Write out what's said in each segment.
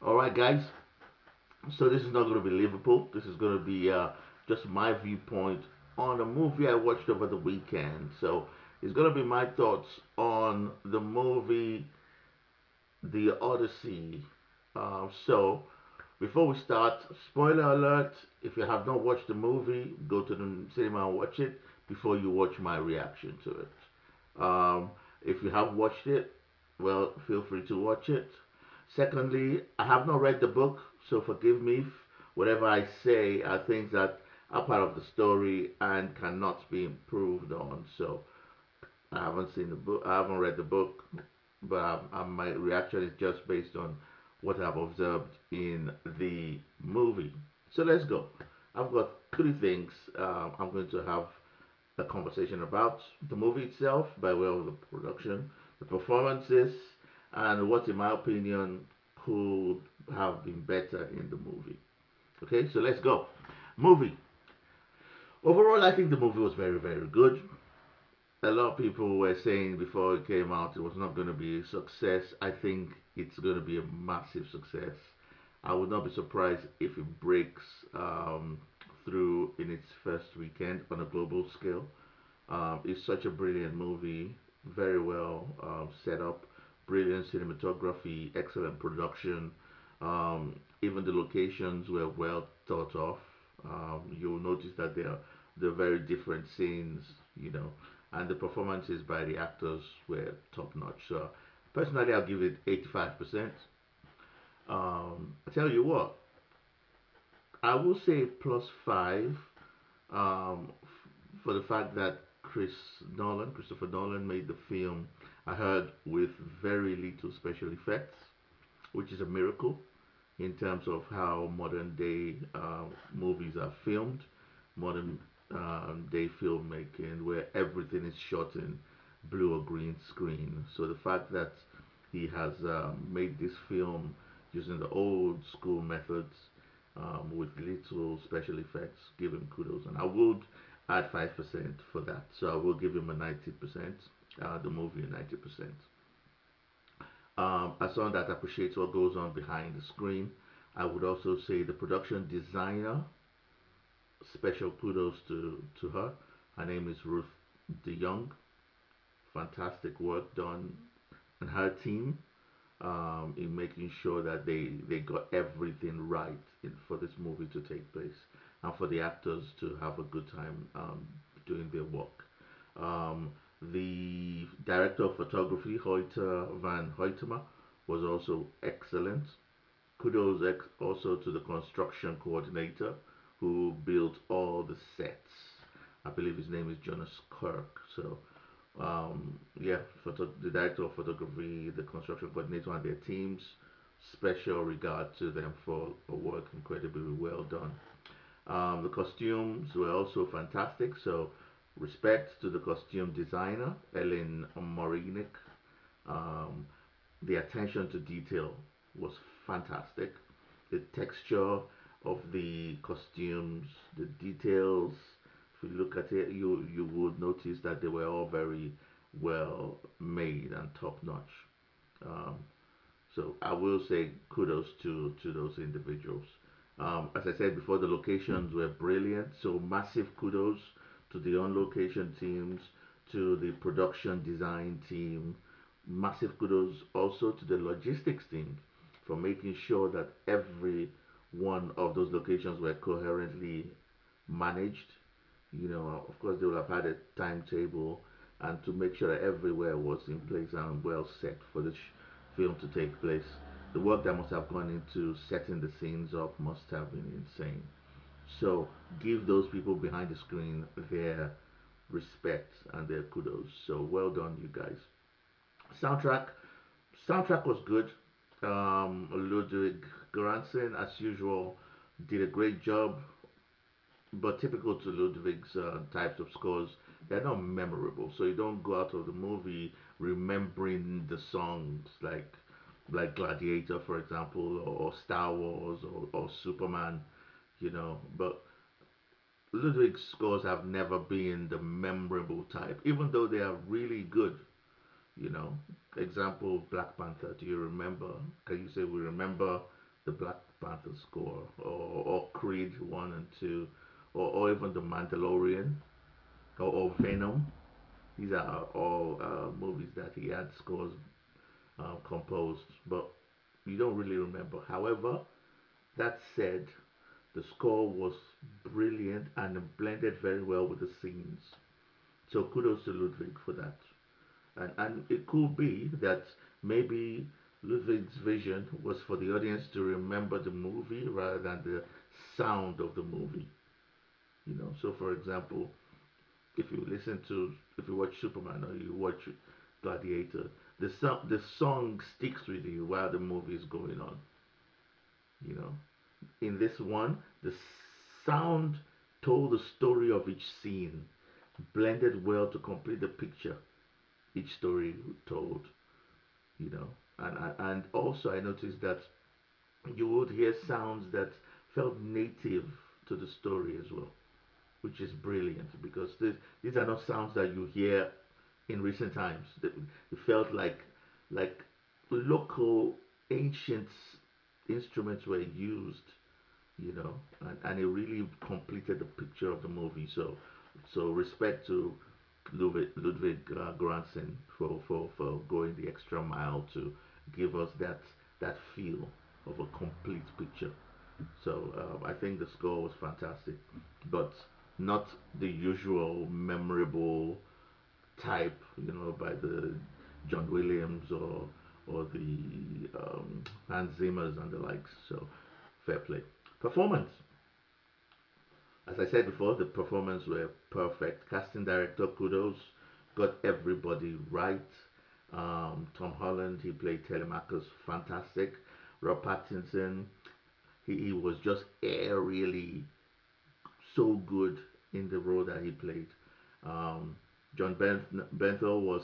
All right, guys. So this is not going to be Liverpool. This is going to be just my viewpoint on a movie I watched over the weekend. So it's going to be my thoughts on the movie The Odyssey. So before we start, spoiler alert: if you have not watched the movie, go to the cinema and watch it before you watch my reaction to it. If you have watched it, well, feel free to watch it. Secondly, I have not read the book, so forgive me if whatever I say are things that are part of the story and cannot be improved on. So I haven't seen the book, I haven't read the book, but my reaction is just based on what I've observed in the movie. So let's go. I've got three things I'm going to have a conversation about: the movie itself, by way of the production, the performances, and what, in my opinion, could have been better in the movie. Okay, so let's go. Movie. Overall, I think the movie was very, very good. A lot of people were saying before it came out it was not going to be a success. I think it's going to be a massive success. I would not be surprised if it breaks through in its first weekend on a global scale. It's such a brilliant movie, very well set up, brilliant cinematography, excellent production. Even the locations were well thought of. You'll notice that they're very different scenes, you know, and the performances by the actors were top notch. So personally, I'll give it 85%. I tell you what, I will say +5 for the fact that Christopher Nolan, made the film, I heard, with very little special effects, which is a miracle in terms of how modern day movies are filmed, modern day filmmaking, where everything is shot in blue or green screen. So the fact that he has made this film using the old school methods with little special effects, give him kudos. And I would add 5% for that. So I will give him a 90%, the movie a 90%. As someone that appreciates what goes on behind the screen, I would also say the production designer, special kudos to her. Her name is Ruth DeYoung. Fantastic work done and her team in making sure that they got everything right for this movie to take place and for the actors to have a good time doing their work. The director of photography, Hoyter van Hoytema, was also excellent. Kudos also to the construction coordinator who built all the sets. I believe his name is Jonas Kirk. So yeah, the director of photography, the construction coordinator, and their teams. Special regard to them for a work incredibly well done. The costumes were also fantastic. So respect to the costume designer, Ellen Morinik. Um, the attention to detail was fantastic. The texture of the costumes, the details. If you look at it, you would notice that they were all very well made and top notch. Um, so I will say kudos to those individuals. As I said before, the locations were brilliant. So massive kudos to the on location teams, to the production design team. Massive kudos also to the logistics team for making sure that every one of those locations were coherently managed. You know, of course, they would have had a timetable and to make sure that everywhere was in place and well set for this film to take place. The work that must have gone into setting the scenes up must have been insane. So give those people behind the screen their respect and their kudos. So well done, you guys. Soundtrack. Soundtrack was good. Ludwig Göransson, as usual, did a great job. But typical to Ludwig's types of scores, they're not memorable. So you don't go out of the movie remembering the songs like Gladiator, for example, or Star Wars or Superman, you know. But Ludwig's scores have never been the memorable type, even though they are really good, you know. Example, Black Panther. Do you remember? Can you say we remember the Black Panther score, or Creed 1 and 2, or even The Mandalorian, or Venom. These are all movies that he had scores composed, but you don't really remember. However, that said, the score was brilliant and it blended very well with the scenes. So kudos to Ludwig for that. And it could be that maybe Ludwig's vision was for the audience to remember the movie rather than the sound of the movie. So for example, if you watch Superman or you watch Gladiator, the song sticks with you while the movie is going on. You know, in this one, the sound told the story of each scene, blended well to complete the picture each story told. You know, and also I noticed that you would hear sounds that felt native to the story as well, which is brilliant because these are not sounds that you hear in recent times. It felt like local ancient instruments were used, and it really completed the picture of the movie. So respect to Ludwig Göransson for going the extra mile to give us that feel of a complete picture. So I think the score was fantastic, but not the usual memorable type, by the John Williams or the Hans Zimmers and the likes. So fair play. Performance. As I said before, the performance were perfect. Casting director, kudos, got everybody right. Tom Holland, he played Telemachus, fantastic. Rob Pattinson, he was just aerially so good in the role that he played. Um, John Bernthal was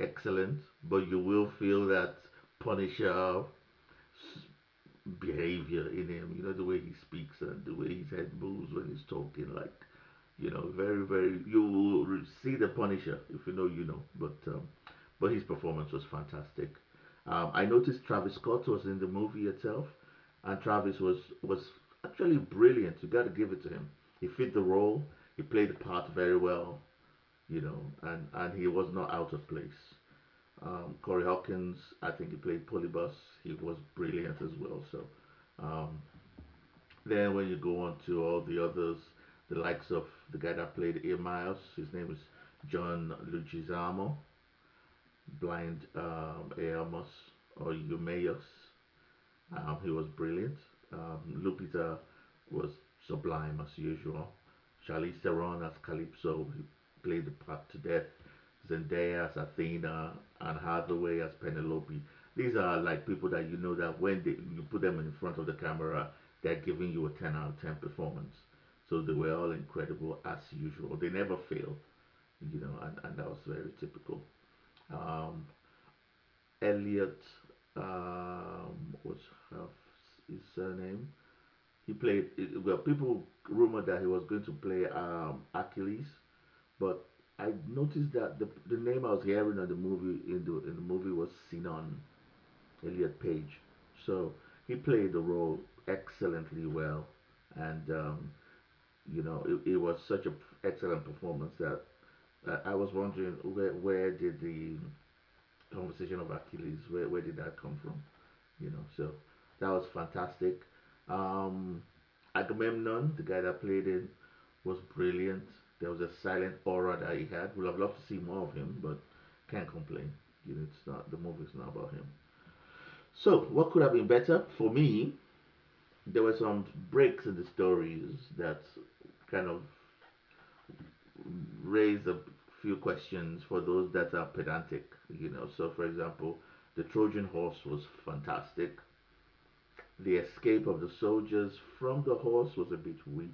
excellent, but you will feel that Punisher behavior in him. The way he speaks and the way his head moves when he's talking. Like, very, very. You will see the Punisher if you know, you know. But his performance was fantastic. I noticed Travis Scott was in the movie itself, and Travis was actually brilliant. You got to give it to him. He fit the role. He played the part very well. And he was not out of place. Corey Hawkins, I think he played Polybus. He was brilliant as well. So um, then when you go on to all the others, the likes of the guy that played A Miles, his name is John Leguizamo, blind Amos or Eumaeus. He was brilliant. Lupita was sublime as usual. Charlize Theron as Calypso, he played the part to death. Zendaya as Athena and Hathaway as Penelope. These are like people that you know that when you put them in front of the camera, they're giving you a 10 out of 10 performance. So they were all incredible as usual. They never fail, and that was very typical. Um, Elliot, what's his surname? He played. Well, people rumored that he was going to play Achilles, but I noticed that the name I was hearing in the movie was Sinon Elliot Page. So he played the role excellently well, and it was such an excellent performance that I was wondering where did the conversation of Achilles, where did that come from? So that was fantastic. Um, Agamemnon, the guy that played it, was brilliant. There was a silent aura that he had. Would have loved to see more of him, but can't complain. It's not the movie's not about him. So, what could have been better for me? There were some breaks in the stories that kind of raised a few questions for those that are pedantic. So for example, the Trojan horse was fantastic. The escape of the soldiers from the horse was a bit weak.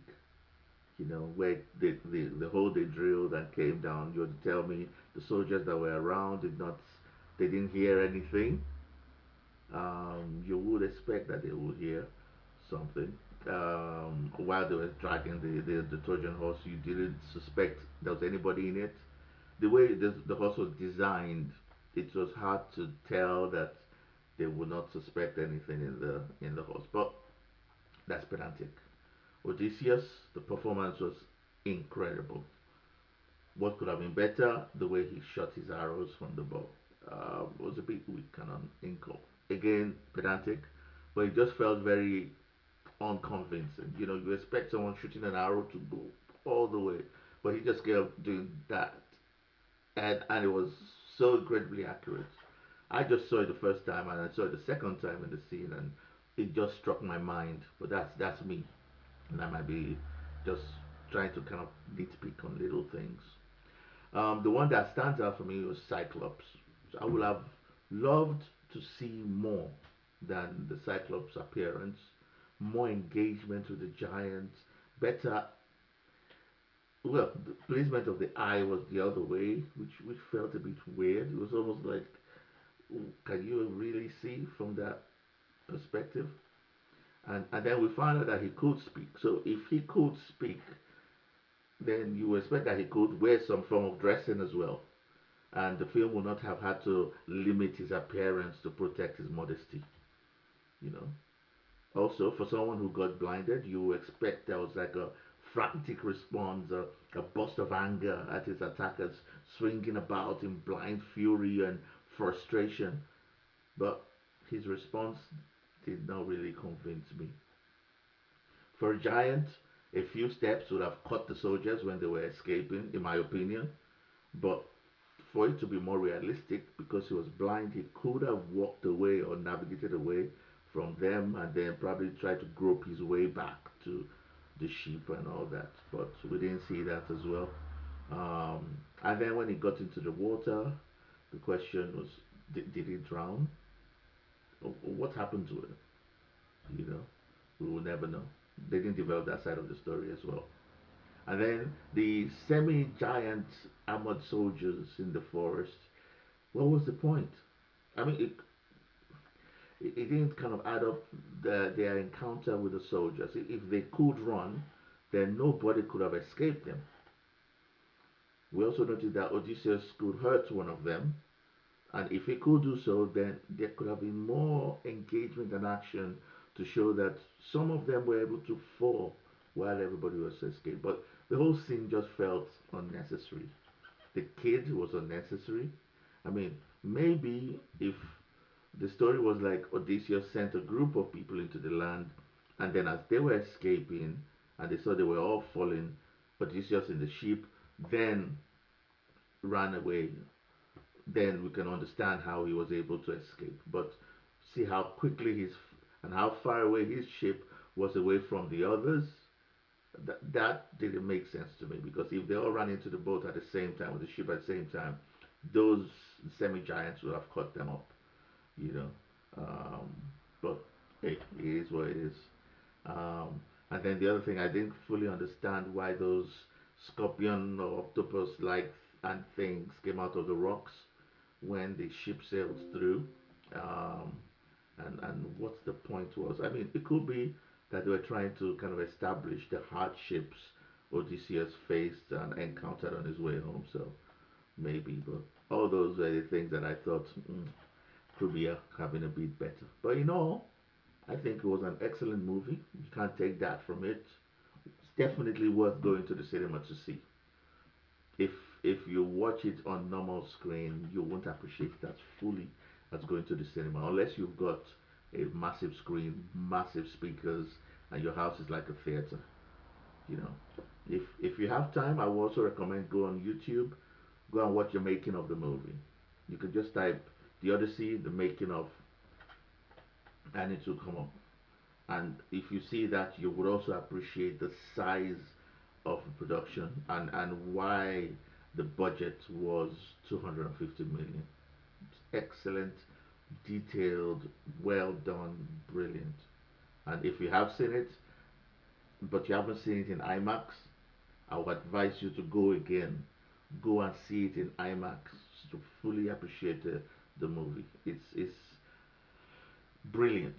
Where the hole they drilled and came down. You would tell me the soldiers that were around they didn't hear anything. You would expect that they would hear something. While they were dragging the Trojan horse, you didn't suspect there was anybody in it. The way the horse was designed, it was hard to tell that they would not suspect anything in the horse. But that's pedantic. Odysseus, the performance was incredible. What could have been better? The way he shot his arrows from the bow was a bit weak and uninco. Again, pedantic, but it just felt very unconvincing. You know, you expect someone shooting an arrow to go all the way, but he just kept doing that, and it was so incredibly accurate. I just saw it the first time, and I saw it the second time in the scene, and it just struck my mind. But that's me, and I might be just trying to kind of nitpick on little things. The one that stands out for me was Cyclops. So I would have loved to see more than the Cyclops appearance, more engagement with the giant, better. Well, the placement of the eye was the other way, which felt a bit weird. It was almost like, can you really see from that perspective? And then we found out that he could speak. So if he could speak, then you expect that he could wear some form of dressing as well. And the film would not have had to limit his appearance to protect his modesty, you know. Also, for someone who got blinded, you expect there was like a frantic response, a burst of anger at his attackers, swinging about in blind fury and frustration. But his response did not really convince me. For a giant, a few steps would have caught the soldiers when they were escaping, in my opinion. But for it to be more realistic, because he was blind, he could have walked away or navigated away from them and then probably tried to grope his way back to the sheep and all that. But we didn't see that as well. And then when he got into the water, the question was, did he drown? What happened to him? You know, we will never know. They didn't develop that side of the story as well. And then the semi-giant armored soldiers in the forest. What was the point? I mean, it didn't kind of add up their encounter with the soldiers. If they could run, then nobody could have escaped them. We also noted that Odysseus could hurt one of them, and if he could do so, then there could have been more engagement and action to show that some of them were able to fall while everybody was escaped. But the whole scene just felt unnecessary. The kid was unnecessary. I mean, maybe if the story was like Odysseus sent a group of people into the land, and then as they were escaping and they saw they were all falling, Odysseus in the ship then ran away, then we can understand how he was able to escape. But see how quickly his and how far away his ship was away from the others. That didn't make sense to me because if they all ran into the boat at the same time with the ship at the same time, those semi giants would have cut them up, you know. Um, but hey, it is what it is. Um, and then the other thing, I didn't fully understand why those scorpion or octopus like and things came out of the rocks when the ship sailed through. Um, and what the point was. I mean, it could be that they were trying to kind of establish the hardships Odysseus faced and encountered on his way home. So maybe, but all those were the things that I thought could be having a bit better. But in all, I think it was an excellent movie. You can't take that from it. It's definitely worth going to the cinema to see. If if you watch it on normal screen, you won't appreciate that fully as going to the cinema unless you've got a massive screen, massive speakers, and your house is like a theater. You know, if you have time, I would also recommend go on YouTube, go and watch the making of the movie. You can just type the Odyssey, the making of, and it will come up. And if you see that, you would also appreciate the size of the production and why the budget was 250 million. Excellent, detailed, well done, brilliant. And if you have seen it, but you haven't seen it in IMAX, I would advise you to go again. Go and see it in IMAX to fully appreciate the movie. It's brilliant.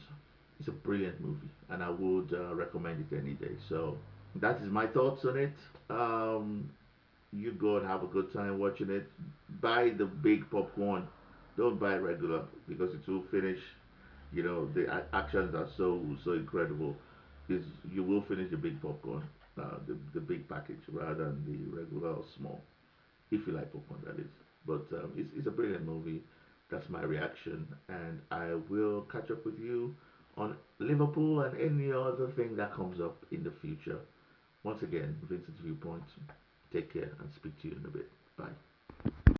It's a brilliant movie, and I would recommend it any day. So that is my thoughts on it. You go and have a good time watching it. Buy the big popcorn. Don't buy regular because it will finish. The actions are so incredible. Is you will finish the big popcorn, the big package rather than the regular or small, if you like popcorn, that is. But it's a brilliant movie. That's my reaction, and I will catch up with you on Liverpool and any other thing that comes up in the future. Once again, Vincent's Viewpoint. Take care and speak to you in a bit. Bye.